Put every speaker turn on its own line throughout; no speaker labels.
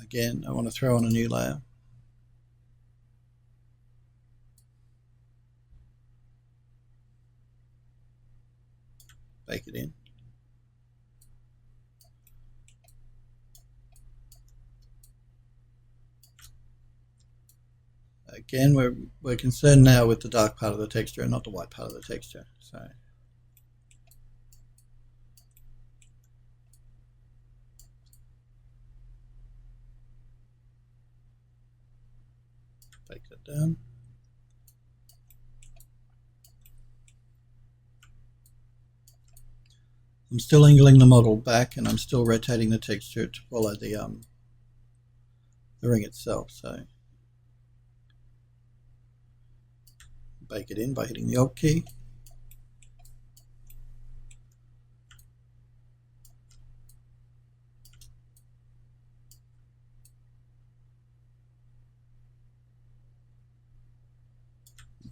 Again, I want to throw on a new layer. Bake it in. Again, we're concerned now with the dark part of the texture and not the white part of the texture. So bake that down. I'm still angling the model back, and I'm still rotating the texture to follow the ring itself. So bake it in by hitting the Alt key.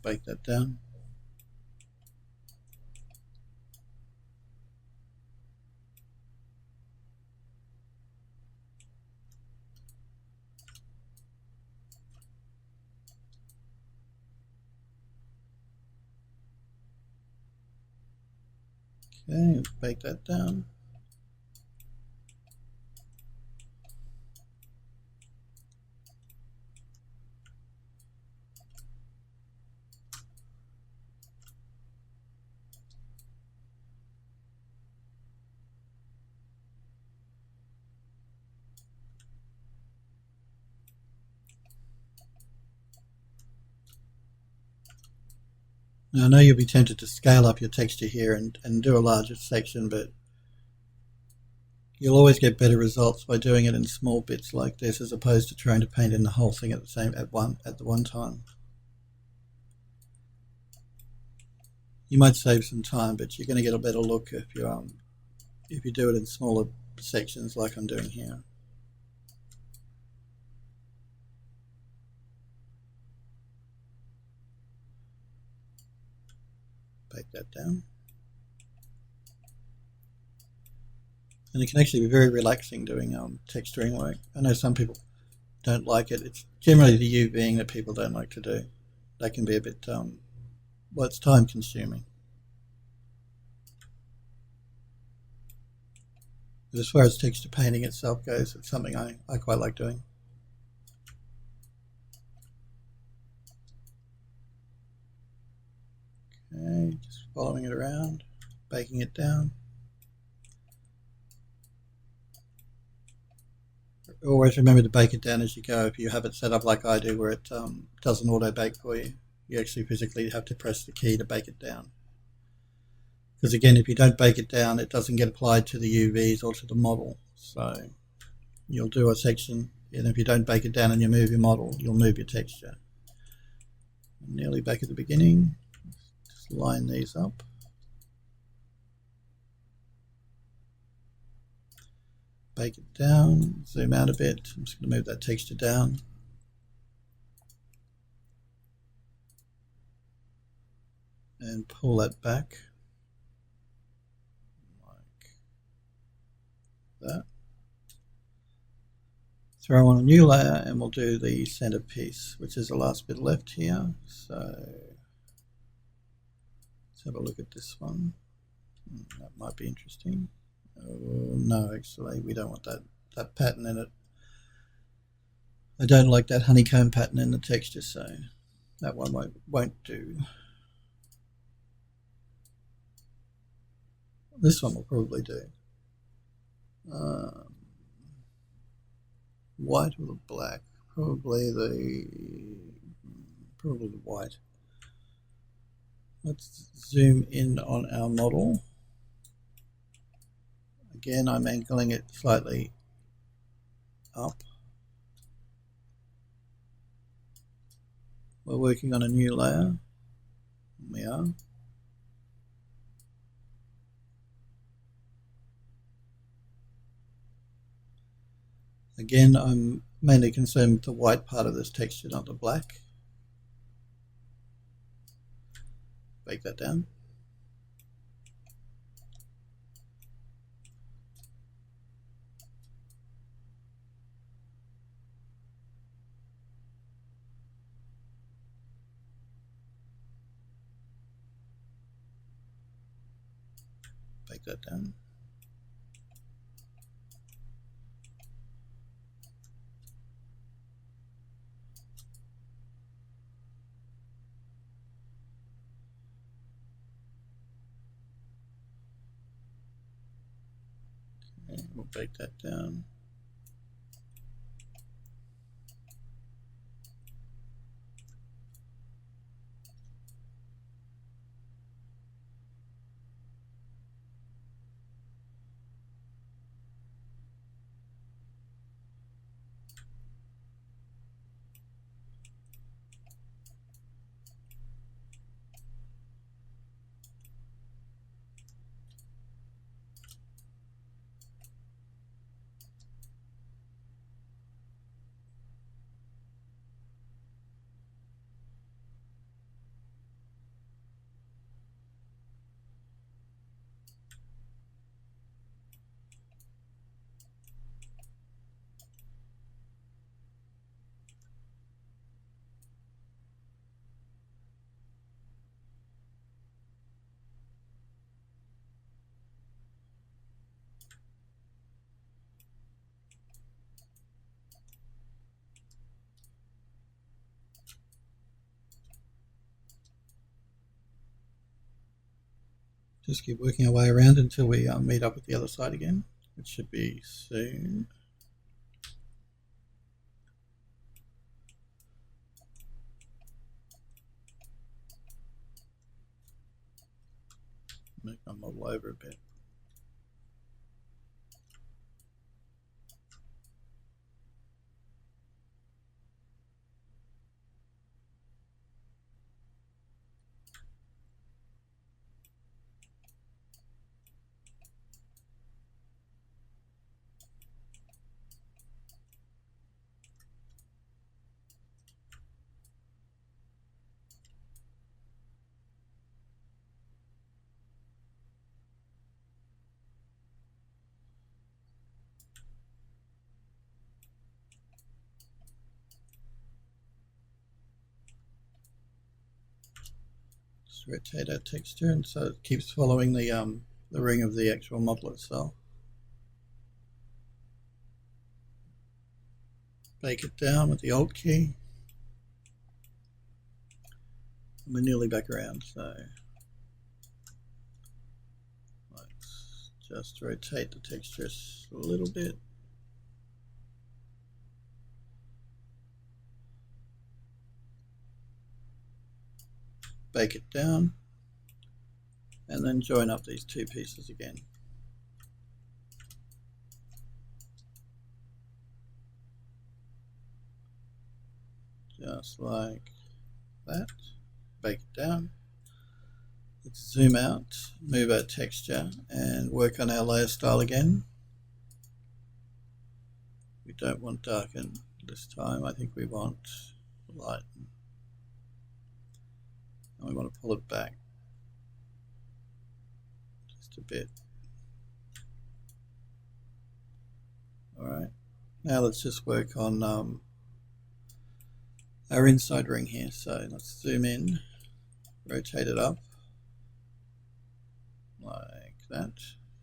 Bake that down. Okay, let's bake that down. Now, I know you'll be tempted to scale up your texture here and do a larger section, but you'll always get better results by doing it in small bits like this, as opposed to trying to paint in the whole thing at the one time. You might save some time, but you're going to get a better look if you do it in smaller sections like I'm doing here. Bake that down. And it can actually be very relaxing doing texturing work. I know some people don't like it. It's generally the UVing that people don't like to do. That can be a bit, well, it's time consuming. But as far as texture painting itself goes, it's something I quite like doing. Okay, just following it around, baking it down. Always remember to bake it down as you go. If you have it set up like I do, where it doesn't auto bake for you, you actually physically have to press the key to bake it down. Because again, if you don't bake it down, it doesn't get applied to the UVs or to the model. So you'll do a section, and if you don't bake it down and you move your model, you'll move your texture. I'm nearly back at the beginning. Just line these up. Bake it down, zoom out a bit. I'm just going to move that texture down. And pull that back like that. Throw on a new layer and we'll do the centerpiece, which is the last bit left here. So let's have a look at this one. That might be interesting. Oh, no, actually, we don't want that pattern in it. I don't like that honeycomb pattern in the texture, so that one won't do. This one will probably do. White or the black? Probably the white. Let's zoom in on our model. Again, I'm angling it slightly up. We're working on a new layer. We are. Again, I'm mainly concerned with the white part of this texture, not the black. Bake that down. bake that down. Okay, we'll bake that down. Just keep working our way around until we meet up with the other side again, which should be soon. Make my model over a bit. Just rotate our texture, and so it keeps following the ring of the actual model itself. Bake it down with the Alt key. And we're nearly back around, so let's just rotate the texture a little bit. Bake it down, and then join up these two pieces again. Just like that. Bake it down. Let's zoom out, move our texture, and work on our layer style again. We don't want darken this time. I think we want lighten. And we want to pull it back just a bit. Alright, now let's just work on our inside ring here. So let's zoom in, rotate it up like that.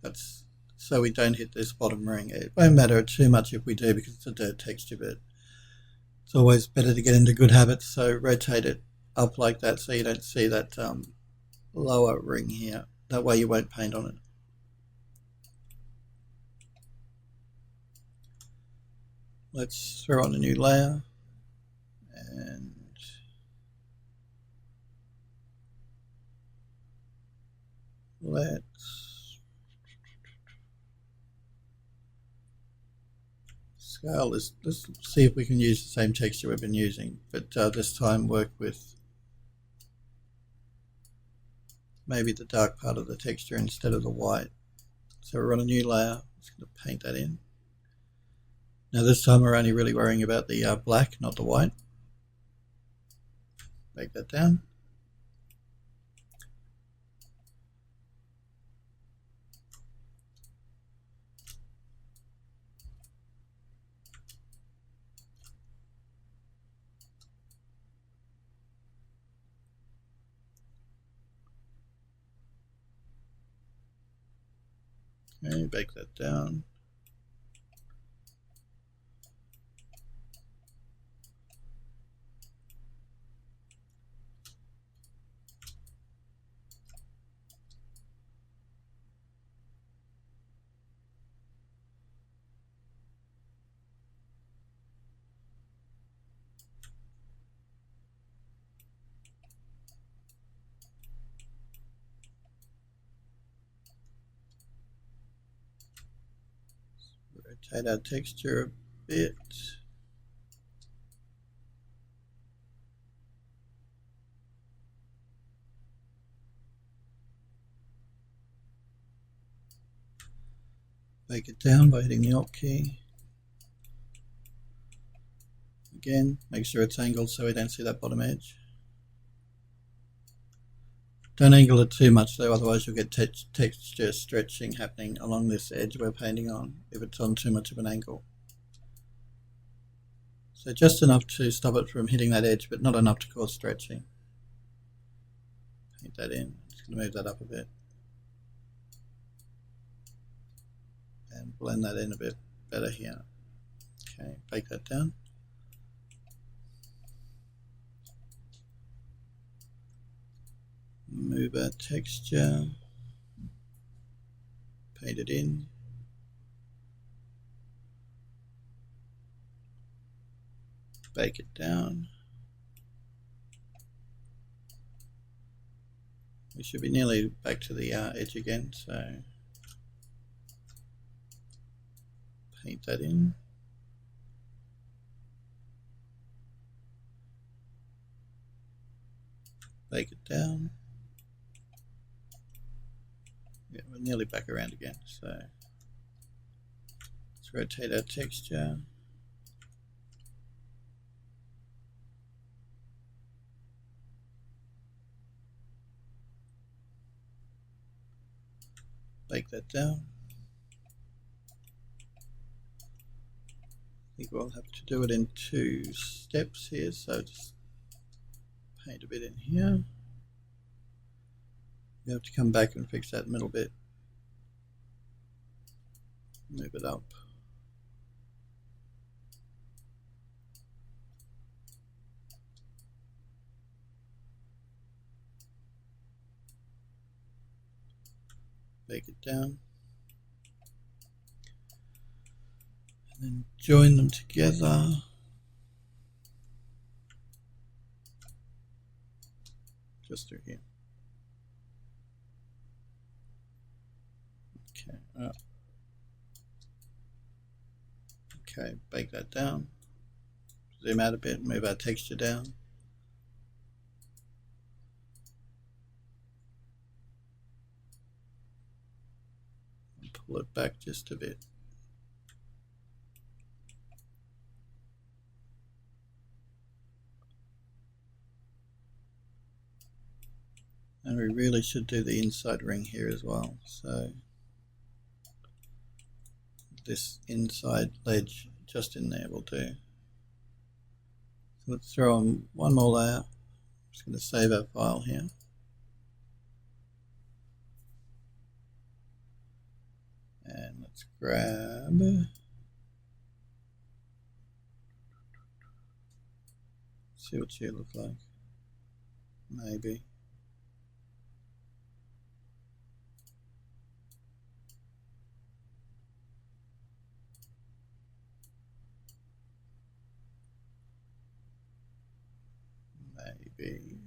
That's so we don't hit this bottom ring. It won't matter too much if we do because it's a dirt texture, but it's always better to get into good habits. So rotate it up like that so you don't see that lower ring here. That way you won't paint on it. Let's throw on a new layer, and let's scale this. Let's see if we can use the same texture we've been using, but this time work with maybe the dark part of the texture instead of the white. So we're on a new layer. I'm just going to paint that in. Now this time we're only really worrying about the black, not the white. Bake that down. Okay, bake that down. Rotate our texture a bit. Bake it down by hitting the Alt key. Again, make sure it's angled so we don't see that bottom edge. Don't angle it too much though, otherwise you'll get texture stretching happening along this edge we're painting on if it's on too much of an angle. So just enough to stop it from hitting that edge, but not enough to cause stretching. Paint that in. Just going to move that up a bit. And blend that in a bit better here. Okay, bake that down. Move our texture. Paint it in. Bake it down. We should be nearly back to the edge again, so paint that in. Bake it down. Yeah, we're nearly back around again, so let's rotate our texture. Bake that down. I think we'll have to do it in 2 steps here, so just paint a bit in here. You have to come back and fix that middle bit. Move it up. Bake it down. And then join them together. Just through here. Okay. Okay, bake that down. Zoom out a bit, move our texture down. And pull it back just a bit. And we really should do the inside ring here as well. So this inside ledge just in there will do. So let's throw on one more layer. I'm just going to save our file here. And let's grab, see what you look like. Maybe. Maybe.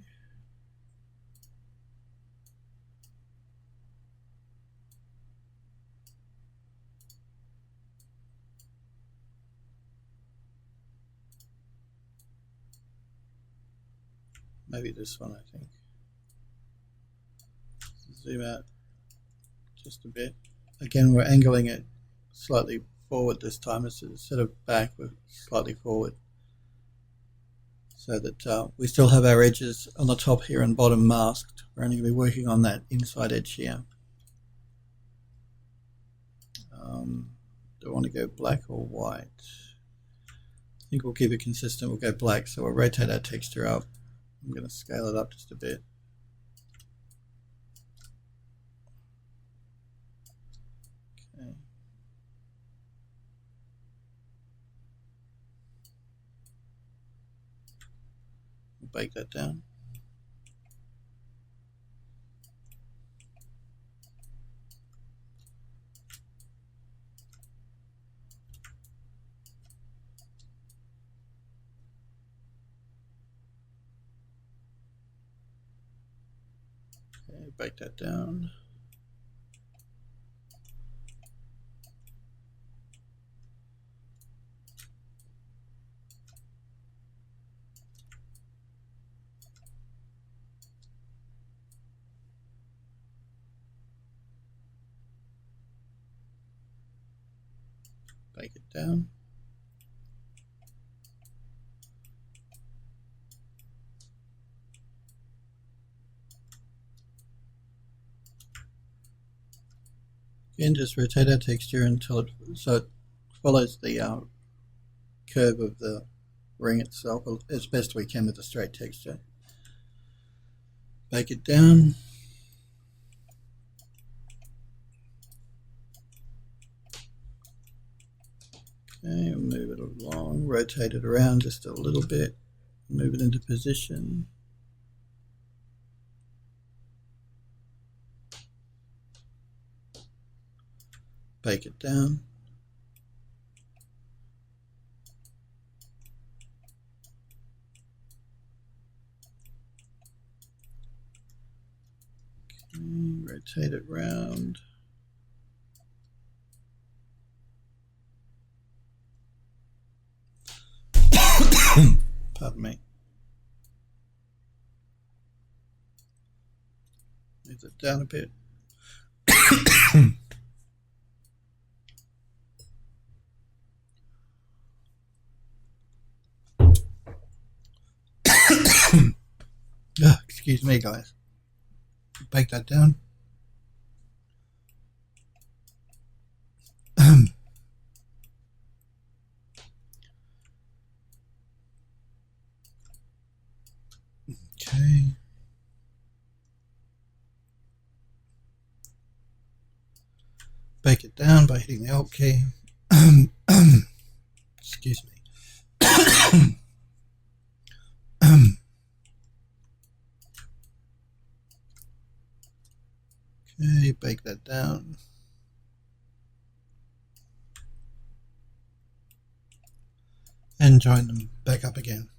Maybe this one, I think. Zoom out just a bit. Again, we're angling it slightly forward this time. Instead of back, we're slightly forward. So that we still have our edges on the top here and bottom masked. We're only going to be working on that inside edge here. Do I want to go black or white? I think we'll keep it consistent. We'll go black, so we'll rotate our texture up. I'm going to scale it up just a bit. bake that down. Okay, bake that down. Bake it down. Again, just rotate our texture until it follows the curve of the ring itself as best we can with the straight texture. Bake it down. Okay, move it along, rotate it around just a little bit, move it into position. Bake it down. Okay, rotate it round. Pardon me. Move it down a bit. Oh, excuse me, guys. Bake that down. Okay. Bake it down by hitting the Alt key. Excuse me. Okay, bake that down. And join them back up again.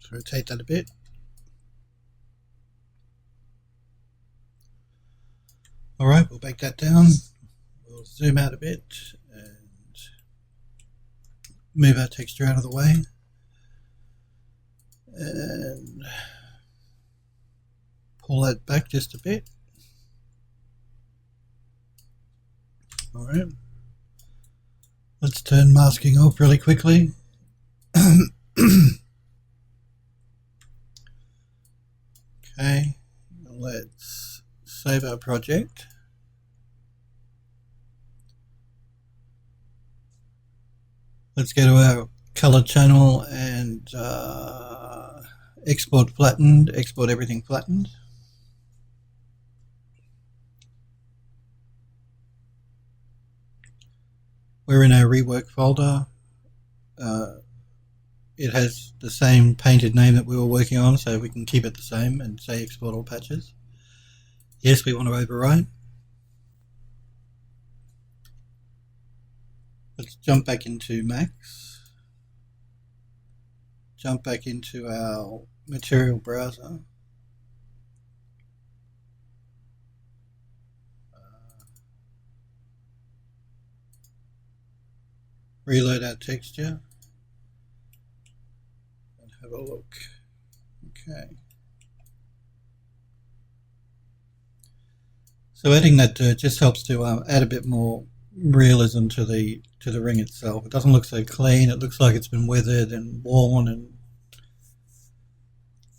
So rotate that a bit. Alright, we'll bake that down. We'll zoom out a bit and move our texture out of the way. And pull that back just a bit. Alright. Let's turn masking off really quickly. Okay, let's save our project. Let's go to our color channel and export flattened, export everything flattened. We're in our rework folder. It has the same painted name that we were working on, so we can keep it the same and say export all patches. Yes, we want to overwrite. Let's jump back into Max. Jump back into our material browser. Reload our texture and have a look. Okay. So adding that dirt just helps to add a bit more realism to the ring itself. It doesn't look so clean. It looks like it's been weathered and worn and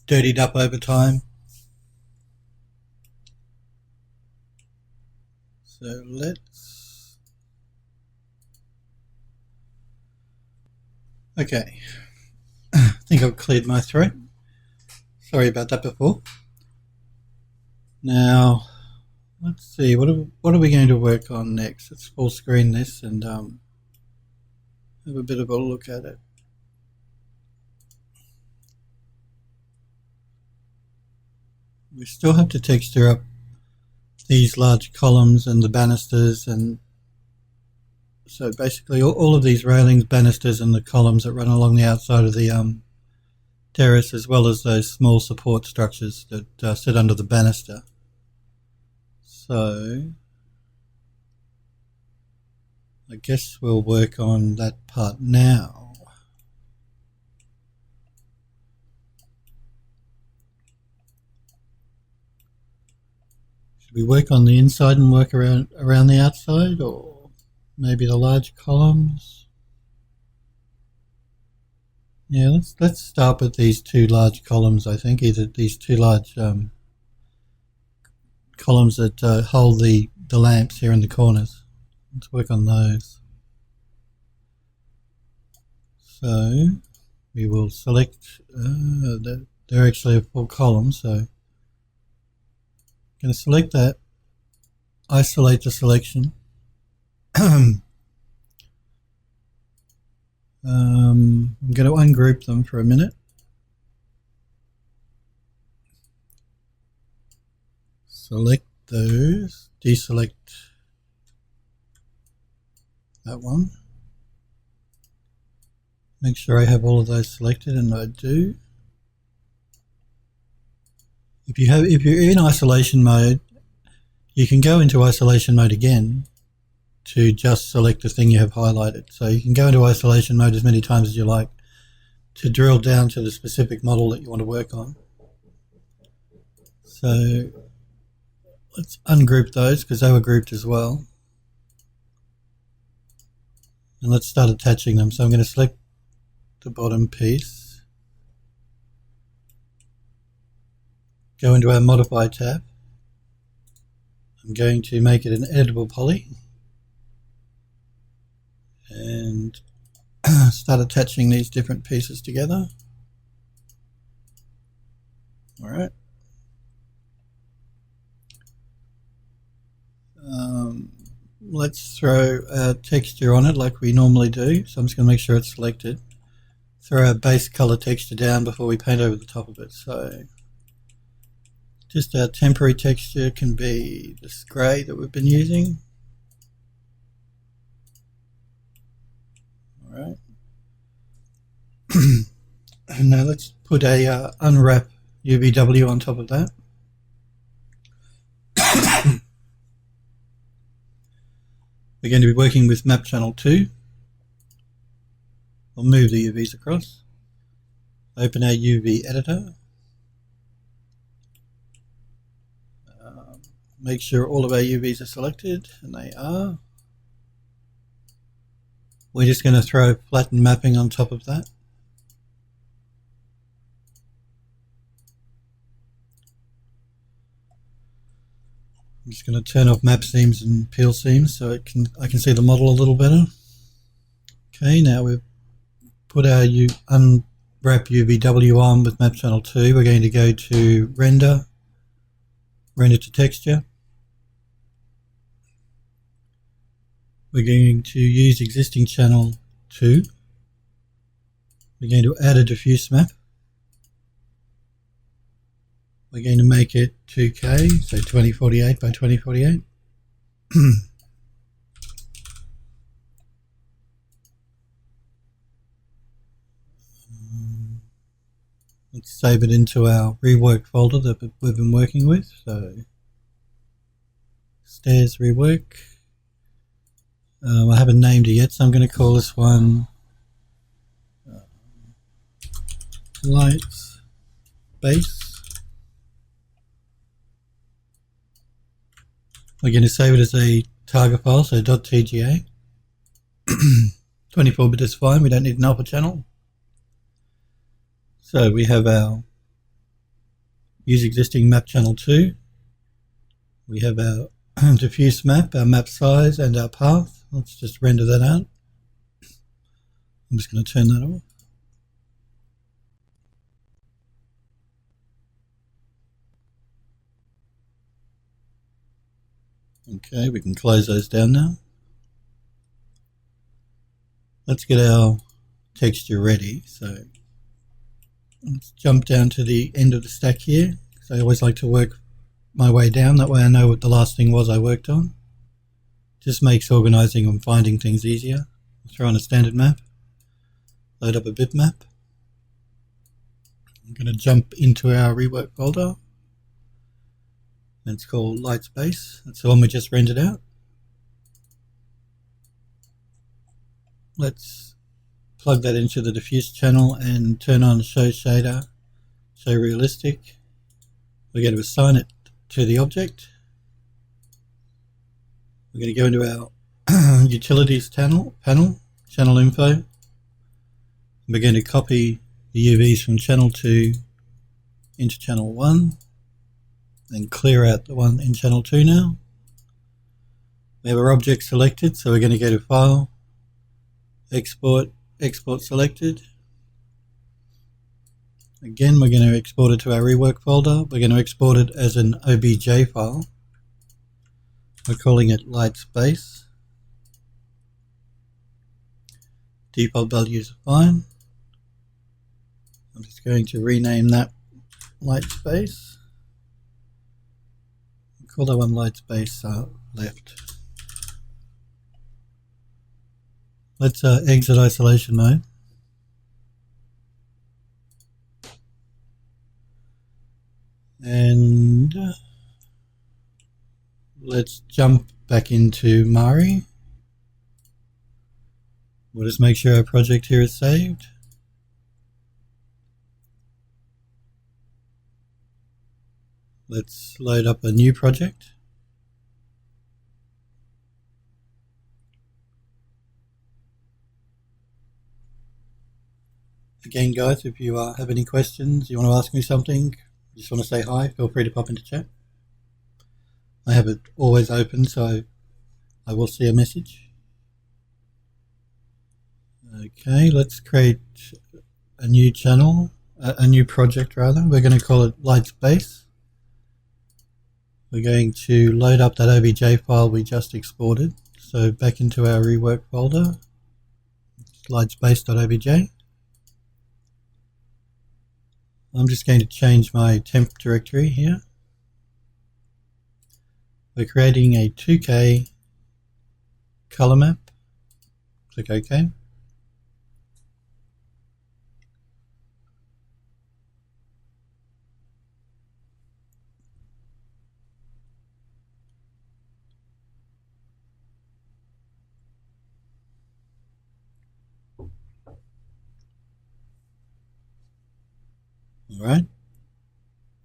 dirtied up over time. So let's... Okay. I think I've cleared my throat. Sorry about that before. Now, let's see, what are we going to work on next? Let's full screen this and have a bit of a look at it. we still have to texture up these large columns and the banisters, and so basically all of these railings, banisters and the columns that run along the outside of the terrace, as well as those small support structures that sit under the banister. So I guess we'll work on that part now. Should we work on the inside and work around the outside, or maybe the large columns? Yeah, let's start with these two large columns. I think either these two large columns that hold the lamps here in the corners. Let's work on those. So we will select. They're actually a full column, so I'm going to select that. Isolate the selection. I'm going to ungroup them for a minute. Select those, deselect that one. Make sure I have all of those selected, and I do. If you're in isolation mode, you can go into isolation mode again to just select the thing you have highlighted. So you can go into isolation mode as many times as you like to drill down to the specific model that you want to work on. So let's ungroup those because they were grouped as well. And let's start attaching them. So I'm going to select the bottom piece, go into our Modify tab. I'm going to make it an editable poly and start attaching these different pieces together. All right. Let's throw a texture on it like we normally do. So I'm just going to make sure it's selected. Throw our base color texture down before we paint over the top of it. So just our temporary texture can be this grey that we've been using. All right. And now let's put a unwrap UVW on top of that. We're going to be working with map channel 2. We'll move the UVs across. Open our UV editor. Make sure all of our UVs are selected, and they are. We're just going to throw flatten mapping on top of that. I'm just going to turn off map seams and peel seams so I can see the model a little better. Okay, now we've put our unwrap UVW on with map channel 2. We're going to go to render to texture. We're going to use existing channel 2. We're going to add a diffuse map. We're going to make it 2K, so 2048 by 2048. Let's save it into our rework folder that we've been working with. So stairs rework. I haven't named it yet, so I'm going to call this one lights base. We're going to save it as a target file, so .tga. 24-bit is fine, we don't need an alpha channel. So we have our use existing map channel 2. We have our diffuse map, our map size, and our path. Let's just render that out. I'm just going to turn that off. Okay, we can close those down now. Let's get our texture ready. So let's jump down to the end of the stack here. So I always like to work my way down. That way I know what the last thing was I worked on. Just makes organising and finding things easier. Throw on a standard map. Load up a bitmap. I'm going to jump into our rework folder. It's called Light Space. That's the one we just rendered out. Let's plug that into the diffuse channel and turn on Show Shader, Show Realistic. We're going to assign it to the object. We're going to go into our Utilities panel, Channel Info. We're going to copy the UVs from Channel 2 into Channel 1 and clear out the one in Channel 2 now. We have our object selected, so we're going to go to File, Export, Export Selected. Again, we're going to export it to our rework folder. We're going to export it as an OBJ file. We're calling it Light Space. Default values are fine. I'm just going to rename that Light Space. Call that one Light Space left. Let's exit isolation mode. And let's jump back into Mari. We'll just make sure our project here is saved. Let's load up a new project. Again, guys, if you have any questions, you want to ask me something, just want to say hi, feel free to pop into chat. I have it always open, so I will see a message. Okay, let's create a new channel, a new project rather. We're going to call it Light Space. We're going to load up that OBJ file we just exported. So back into our rework folder, lightspace.obj. I'm just going to change my temp directory here. We're creating a 2K color map. Click OK. All right.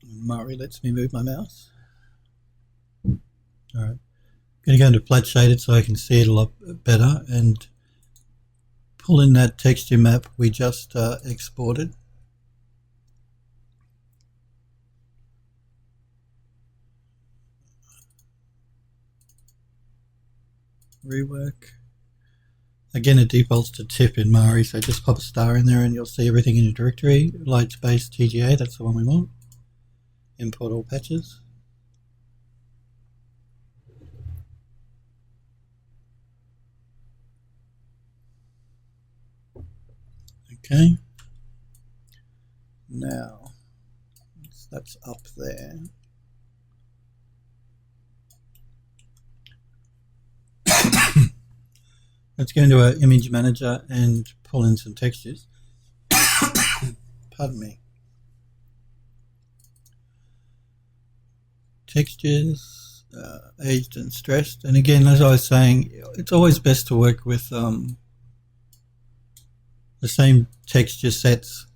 Mari lets me move my mouse. All right. I'm going to go into flat shaded so I can see it a lot better and pull in that texture map we just exported. Rework. Again, it defaults to TIFF in Mari, so just pop a star in there and you'll see everything in your directory. Light Space TGA, that's the one we want. Import all patches. Okay. Now, that's up there. Let's go into our image manager and pull in some textures. Pardon me. Textures, aged and stressed. And again, as I was saying, it's always best to work with the same texture sets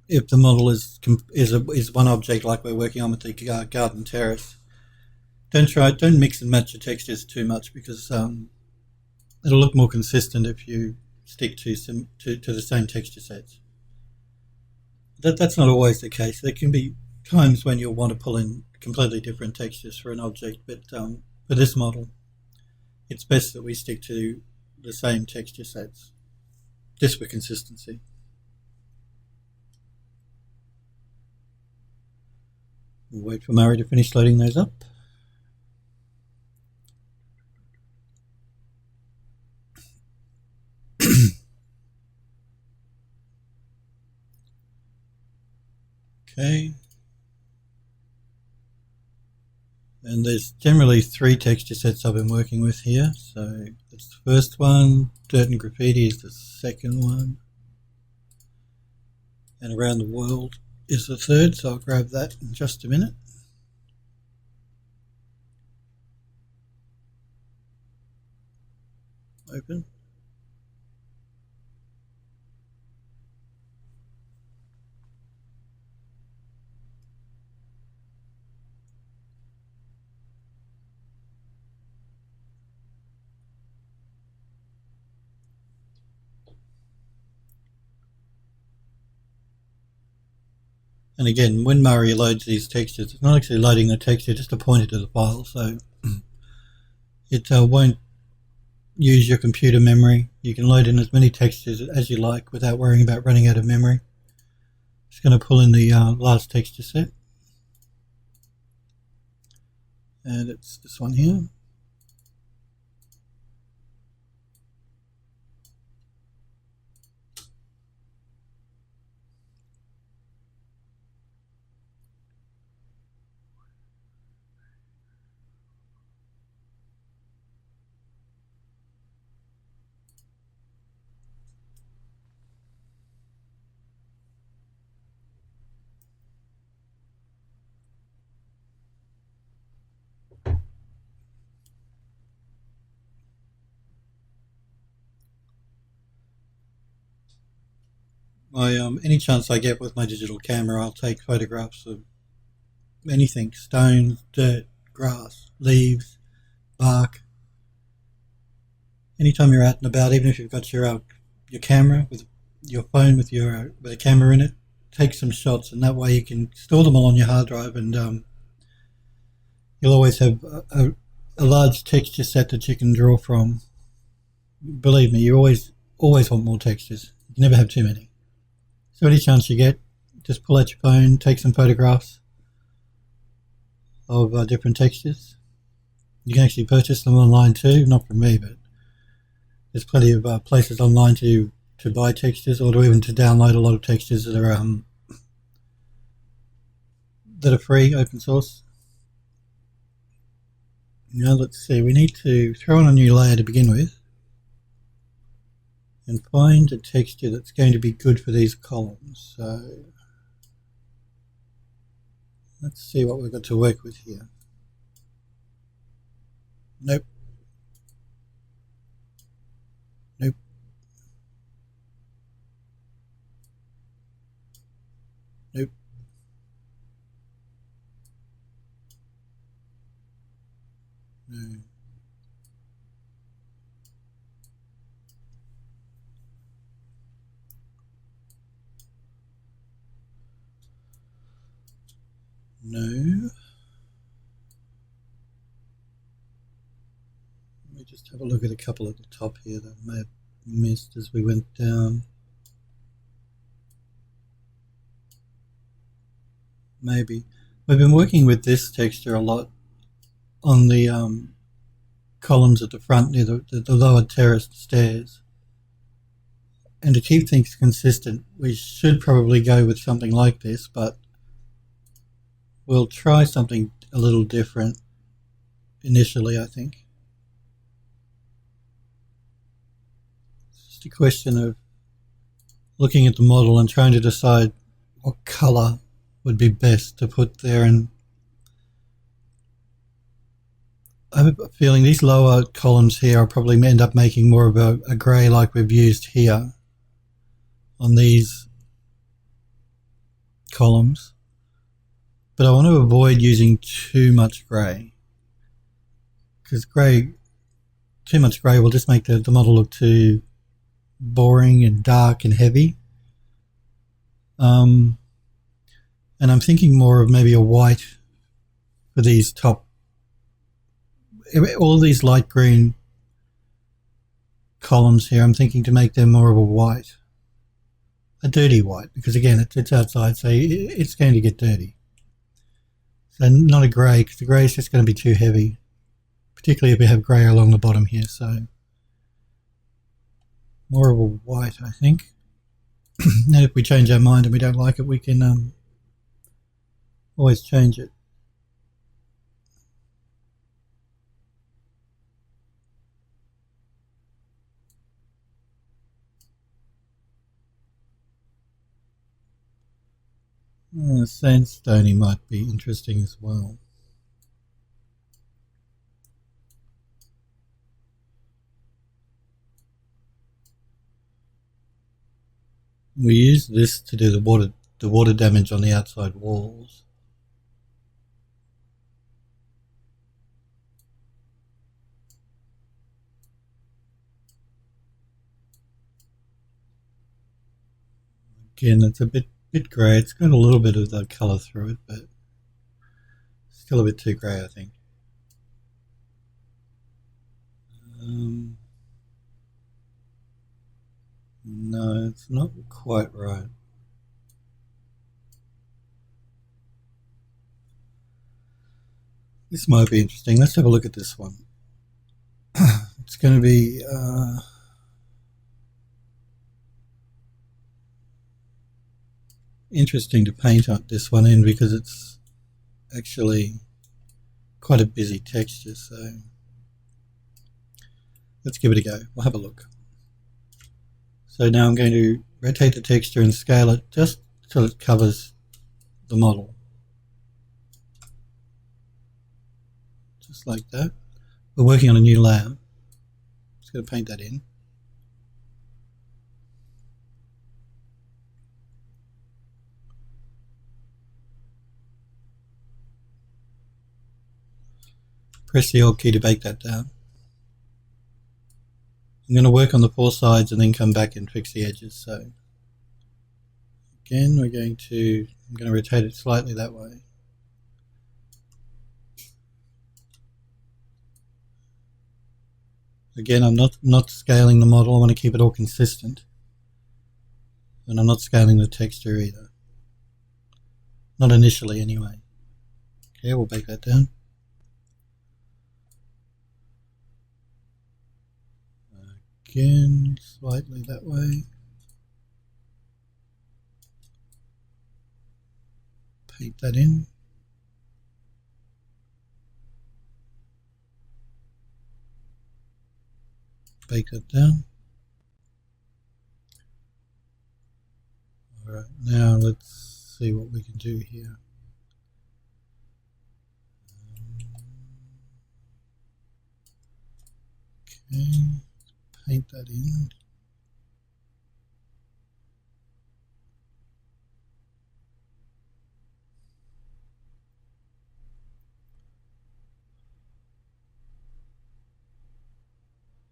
if the model is one object like we're working on with the garden terrace. Don't mix and match your textures too much because it'll look more consistent if you stick to the same texture sets. That's not always the case. There can be times when you'll want to pull in completely different textures for an object, but for this model, it's best that we stick to the same texture sets, just for consistency. We'll wait for Mari to finish loading those up. Okay. And there's generally 3 texture sets I've been working with here. So that's the first one, dirt and graffiti is the second one, and around the world is the third, so I'll grab that in just a minute. Open. And again, when Murray loads these textures, it's not actually loading the texture, just to point it to the file, so it won't use your computer memory. You can load in as many textures as you like without worrying about running out of memory. Just going to pull in the last texture set, and it's this one here. Any chance I get with my digital camera, I'll take photographs of anything: stones, dirt, grass, leaves, bark. Anytime you're out and about, even if you've got your camera with your phone with a camera in it, take some shots, and that way you can store them all on your hard drive, and you'll always have a large texture set that you can draw from. Believe me, you always want more textures. You can never have too many. So any chance you get, just pull out your phone, take some photographs of different textures. You can actually purchase them online too, not from me, but there's plenty of places online to buy textures, or even to download a lot of textures that are free, open source. Now let's see, we need to throw in a new layer to begin with, and find a texture that's going to be good for these columns. So let's see what we've got to work with here. Nope. Nope. Nope. No. No. Let me just have a look at a couple at the top here that I may have missed as we went down. Maybe. We've been working with this texture a lot on the columns at the front near the lower terrace stairs. And to keep things consistent, we should probably go with something like this, but we'll try something a little different initially, I think. It's just a question of looking at the model and trying to decide what colour would be best to put there. And I have a feeling these lower columns here will probably end up making more of a grey like we've used here on these columns. But I want to avoid using too much grey, because too much grey will just make the model look too boring and dark and heavy. And I'm thinking more of maybe a white for these top, all these light green columns here. I'm thinking to make them more of a white, a dirty white, because again it's outside, so it's going to get dirty. So not a grey, because the grey is just going to be too heavy, particularly if we have grey along the bottom here. So more of a white, I think. And if we change our mind and we don't like it, we can always change it. Sandstone might be interesting as well. We use this to do the water damage on the outside walls. Again, it's a bit grey. It's got a little bit of the colour through it, but still a bit too grey, I think. No, it's not quite right. This might be interesting. Let's have a look at this one. It's going to be interesting to paint this one in because it's actually quite a busy texture, so let's give it a go. We'll have a look. So now I'm going to rotate the texture and scale it just till it covers the model. Just like that. We're working on a new layer. Just going to paint that in. Press the Alt key to bake that down. I'm going to work on the 4 sides and then come back and fix the edges. So again, I'm going to rotate it slightly that way. Again, I'm not scaling the model. I want to keep it all consistent. And I'm not scaling the texture either. Not initially anyway. Okay, we'll bake that down. Again, slightly that way. Paint that in. Bake that down. Alright, now let's see what we can do here. Okay, paint that in.